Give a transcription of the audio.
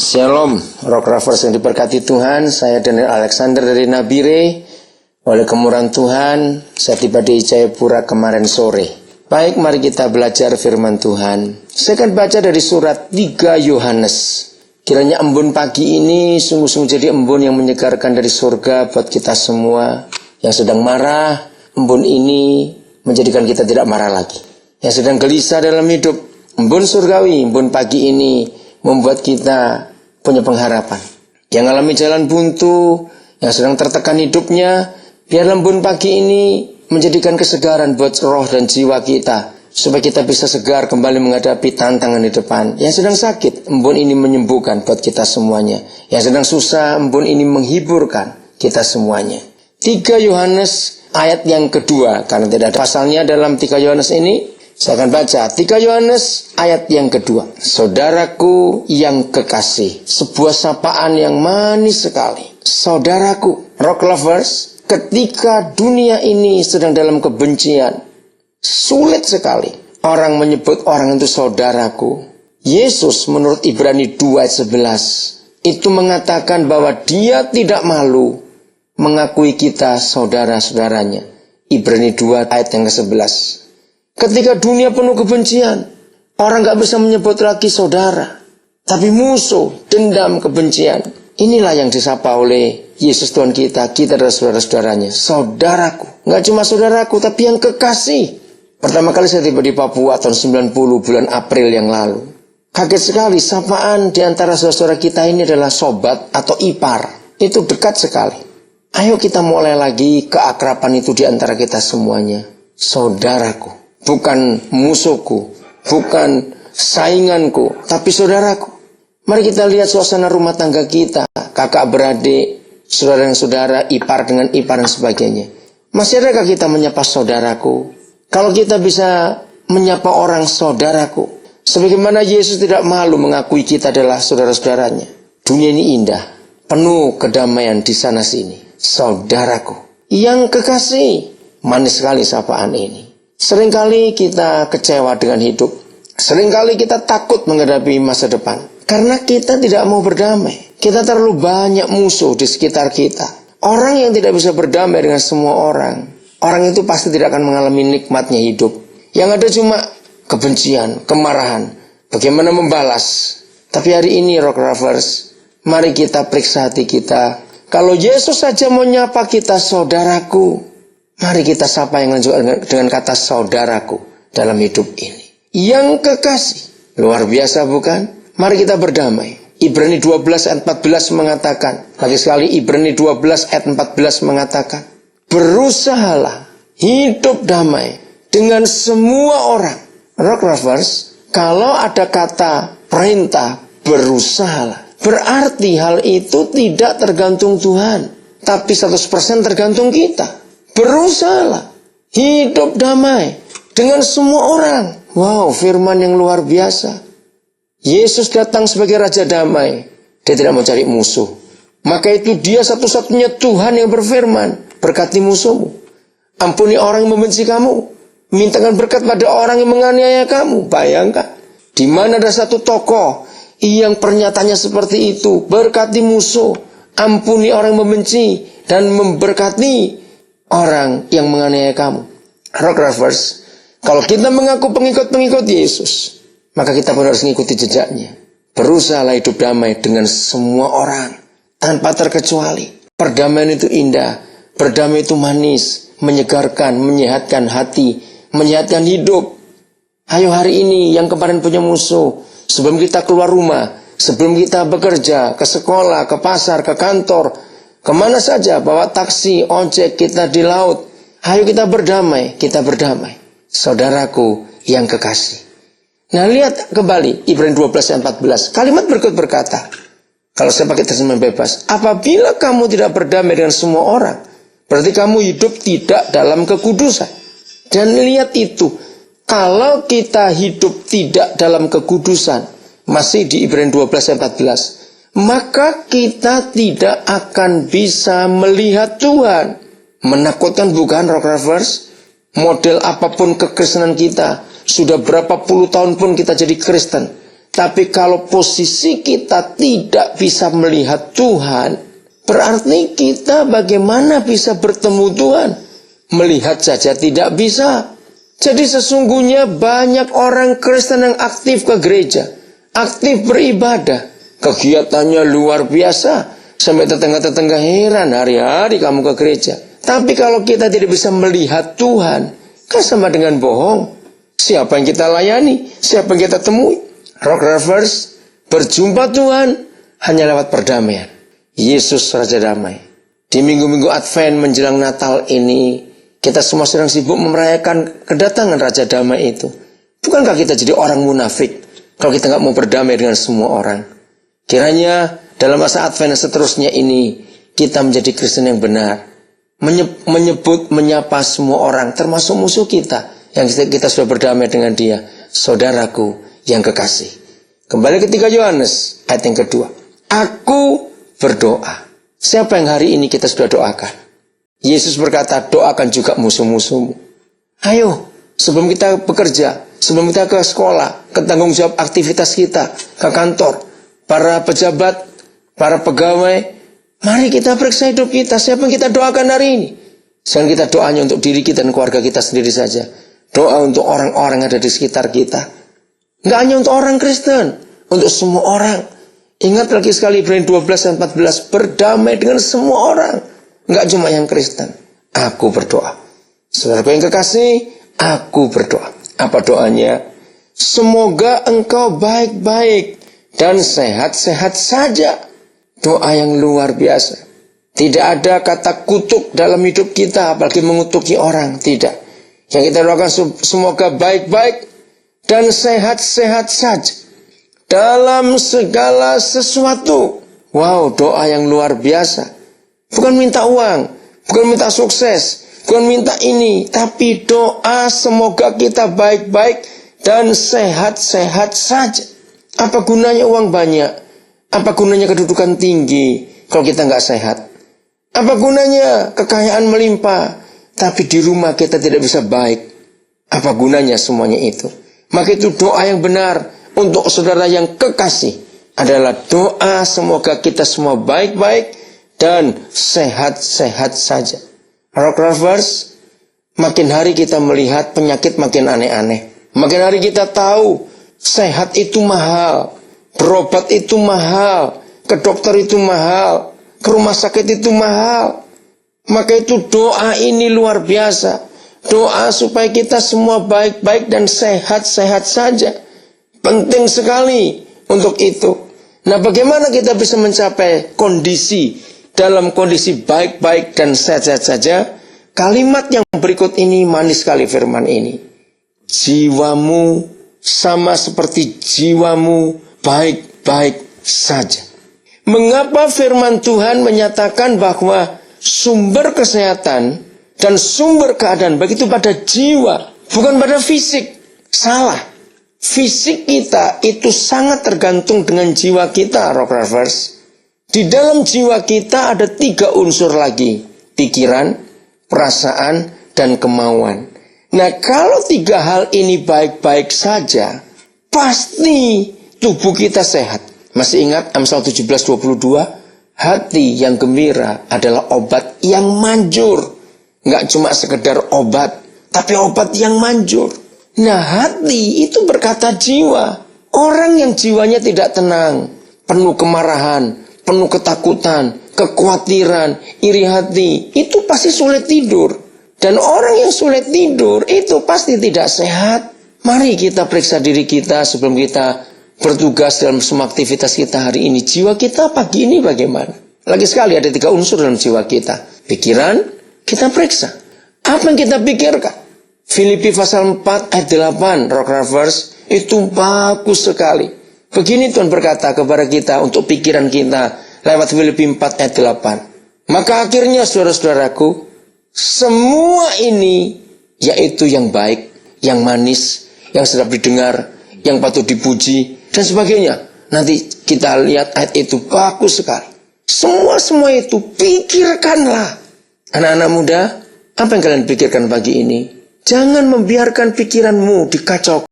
Shalom, Rock Rovers yang diberkati Tuhan. Saya Daniel Alexander dari Nabire. Oleh kemurahan Tuhan, saya tiba di Jayapura kemarin sore. Baik, mari kita belajar firman Tuhan. Saya akan baca dari surat 3 Yohanes. Kiranya embun pagi ini sungguh-sungguh jadi embun yang menyegarkan dari surga buat kita semua. Yang sedang marah, embun ini menjadikan kita tidak marah lagi. Yang sedang gelisah dalam hidup, embun surgawi, embun pagi ini membuat kita punya pengharapan. Yang alami jalan buntu, yang sedang tertekan hidupnya, biar embun pagi ini menjadikan kesegaran buat roh dan jiwa kita, supaya kita bisa segar kembali menghadapi tantangan di depan. Yang sedang sakit, embun ini menyembuhkan buat kita semuanya. Yang sedang susah, embun ini menghiburkan kita semuanya. 3 Yohanes ayat yang kedua, karena tidak ada pasalnya dalam 3 Yohanes ini, saya akan baca 3 Yohanes ayat yang kedua. Saudaraku yang kekasih, sebuah sapaan yang manis sekali. Saudaraku, Rock Lovers, ketika dunia ini sedang dalam kebencian, sulit sekali orang menyebut orang itu saudaraku. Yesus menurut Ibrani 2 ayat 11 itu mengatakan bahwa dia tidak malu mengakui kita saudara-saudaranya. Ibrani 2 ayat yang ke-11. Ketika dunia penuh kebencian, orang gak bisa menyebut lagi saudara, tapi musuh, dendam, kebencian. Inilah yang disapa oleh Yesus Tuhan kita. Kita adalah saudara-saudaranya, saudaraku. Gak cuma saudaraku, tapi yang kekasih. Pertama kali saya tiba di Papua tahun 90 bulan April yang lalu. Kaget sekali, sapaan di antara saudara-saudara kita ini adalah sobat atau ipar. Itu dekat sekali. Ayo kita mulai lagi keakraban itu di antara kita semuanya. Saudaraku. Bukan musuhku, bukan sainganku, tapi saudaraku. Mari kita lihat suasana rumah tangga kita, kakak beradik, saudara dengan saudara, ipar dengan ipar dan sebagainya. Masih adakah kita menyapa saudaraku? Kalau kita bisa menyapa orang saudaraku, sebagaimana Yesus tidak malu mengakui kita adalah saudara-saudaranya. Dunia ini indah, penuh kedamaian di sana sini. Saudaraku yang kekasih, manis sekali sapaan ini. Seringkali kita kecewa dengan hidup. Seringkali kita takut menghadapi masa depan. Karena kita tidak mau berdamai. Kita terlalu banyak musuh di sekitar kita. Orang yang tidak bisa berdamai dengan semua orang, orang itu pasti tidak akan mengalami nikmatnya hidup. Yang ada cuma kebencian, kemarahan. Bagaimana membalas. Tapi hari ini Rock Rovers, mari kita periksa hati kita. Kalau Yesus saja mau nyapa kita saudaraku, mari kita sapa yang lanjut dengan kata saudaraku dalam hidup ini. Yang kekasih, luar biasa bukan? Mari kita berdamai. Ibrani 12 ayat 14 mengatakan, lagi sekali Ibrani 12 ayat 14 mengatakan, berusahalah hidup damai dengan semua orang. Rock Rovers, kalau ada kata perintah berusahalah, berarti hal itu tidak tergantung Tuhan, tapi 100% tergantung kita. Berusahalah hidup damai dengan semua orang. Wow, firman yang luar biasa. Yesus datang sebagai Raja Damai. Dia tidak mau cari musuh. Maka itu dia satu-satunya Tuhan yang berfirman, berkati musuhmu, ampuni orang yang membenci kamu, mintakan berkat pada orang yang menganiaya kamu. Bayangkan, di mana ada satu tokoh yang pernyataannya seperti itu, berkati musuh, ampuni orang yang membenci, dan memberkati orang yang menganiaya kamu. Rock Rovers, kalau kita mengaku pengikut-pengikut Yesus, maka kita pun harus mengikuti jejaknya. Berusahalah hidup damai dengan semua orang, tanpa terkecuali. Perdamaian itu indah, berdamai itu manis, menyegarkan, menyehatkan hati, menyehatkan hidup. Ayo hari ini yang kemarin punya musuh, sebelum kita keluar rumah, sebelum kita bekerja, ke sekolah, ke pasar, ke kantor, kemana saja, bawa taksi, ojek, kita di laut. Ayo kita berdamai, kita berdamai. Saudaraku yang kekasih. Nah lihat kembali, Ibrani 12 ayat 14. Kalimat berikut berkata, kalau saya pakai terjemahan bebas, apabila kamu tidak berdamai dengan semua orang, berarti kamu hidup tidak dalam kekudusan. Dan lihat itu, kalau kita hidup tidak dalam kekudusan, masih di Ibrani 12 ayat 14, maka kita tidak akan bisa melihat Tuhan. Menakutkan bukan Rock Rovers? Model apapun kekristenan kita, sudah berapa puluh tahun pun kita jadi Kristen, Tapi kalau posisi kita tidak bisa melihat Tuhan, berarti kita bagaimana bisa bertemu Tuhan? Melihat saja tidak bisa. Jadi sesungguhnya banyak orang Kristen yang aktif ke gereja, aktif beribadah, kegiatannya luar biasa. Sampai tetangga-tetangga heran, hari-hari kamu ke gereja. Tapi kalau kita tidak bisa melihat Tuhan, kan sama dengan bohong. Siapa yang kita layani? Siapa yang kita temui? Rock Rovers berjumpa Tuhan hanya lewat perdamaian. Yesus Raja Damai. Di minggu-minggu Advent menjelang Natal ini, kita semua sedang sibuk merayakan kedatangan Raja Damai itu. Bukankah kita jadi orang munafik kalau kita nggak mau berdamai dengan semua orang? Kiranya dalam masa Advent yang seterusnya ini, kita menjadi Kristen yang benar. Menyebut, menyapa semua orang, termasuk musuh kita, yang kita sudah berdamai dengan dia. Saudaraku yang kekasih. Kembali ke 3 Yohanes ayat yang kedua. Aku berdoa. Siapa yang hari ini kita sudah doakan? Yesus berkata, doakan juga musuh-musuhmu. Ayo, sebelum kita bekerja, sebelum kita ke sekolah, ke tanggung jawab aktivitas kita, ke kantor, para pejabat, para pegawai, mari kita periksa hidup kita. Siapa yang kita doakan hari ini? Jangan kita doanya untuk diri kita dan keluarga kita sendiri saja. Doa untuk orang-orang yang ada di sekitar kita. Nggak hanya untuk orang Kristen, untuk semua orang. Ingat lagi sekali Ibrani 12 dan 14, berdamai dengan semua orang. Nggak cuma yang Kristen. Aku berdoa. Saudaraku yang kekasih, aku berdoa. Apa doanya? Semoga engkau baik-baik dan sehat-sehat saja. Doa yang luar biasa. Tidak ada kata kutuk dalam hidup kita, apalagi mengutuki orang. Tidak. Yang kita doakan semoga baik-baik dan sehat-sehat saja dalam segala sesuatu. Wow, doa yang luar biasa. Bukan minta uang, bukan minta sukses, bukan minta ini, tapi doa semoga kita baik-baik dan sehat-sehat saja. Apa gunanya uang banyak? Apa gunanya kedudukan tinggi kalau kita nggak sehat? Apa gunanya kekayaan melimpah, tapi di rumah kita tidak bisa baik? Apa gunanya semuanya itu? Maka itu doa yang benar untuk saudara yang kekasih adalah doa semoga kita semua baik-baik dan sehat-sehat saja. Rock Rovers, makin hari kita melihat penyakit makin aneh-aneh. Makin hari kita tahu sehat itu mahal, berobat itu mahal, ke dokter itu mahal, ke rumah sakit itu mahal. Maka itu doa ini luar biasa. Doa supaya kita semua baik-baik dan sehat-sehat saja. Penting sekali untuk itu. Nah, bagaimana kita bisa mencapai dalam kondisi baik-baik dan sehat-sehat saja? Kalimat yang berikut ini manis sekali firman ini. Jiwamu sama seperti jiwamu baik-baik saja. Mengapa firman Tuhan menyatakan bahwa sumber kesehatan dan sumber keadaan begitu pada jiwa, bukan pada fisik? Salah. Fisik kita itu sangat tergantung dengan jiwa kita, Rock Rovers. Di dalam jiwa kita ada 3 unsur lagi. Pikiran, perasaan, dan kemauan. Nah, kalau 3 hal ini baik-baik saja, pasti tubuh kita sehat. Masih ingat Amsal 17:22? Hati yang gembira adalah obat yang manjur. Nggak cuma sekedar obat, tapi obat yang manjur. Nah, hati itu berkata jiwa. Orang yang jiwanya tidak tenang, penuh kemarahan, penuh ketakutan, kekhawatiran, iri hati, itu pasti sulit tidur. Dan orang yang sulit tidur itu pasti tidak sehat. Mari kita periksa diri kita sebelum kita bertugas dalam semua aktivitas kita hari ini. Jiwa kita pagi ini bagaimana? Lagi sekali ada 3 unsur dalam jiwa kita. Pikiran, kita periksa. Apa yang kita pikirkan? Filipi pasal 4 ayat 8, Rock Rovers, itu bagus sekali. Begini Tuhan berkata kepada kita untuk pikiran kita lewat Filipi 4 ayat 8. Maka akhirnya saudara-saudaraku, semua ini yaitu yang baik, yang manis, yang sedap didengar, yang patut dipuji, dan sebagainya. Nanti kita lihat ayat itu bagus sekali. Semua itu pikirkanlah. Anak-anak muda, apa yang kalian pikirkan pagi ini? Jangan membiarkan pikiranmu dikacaukan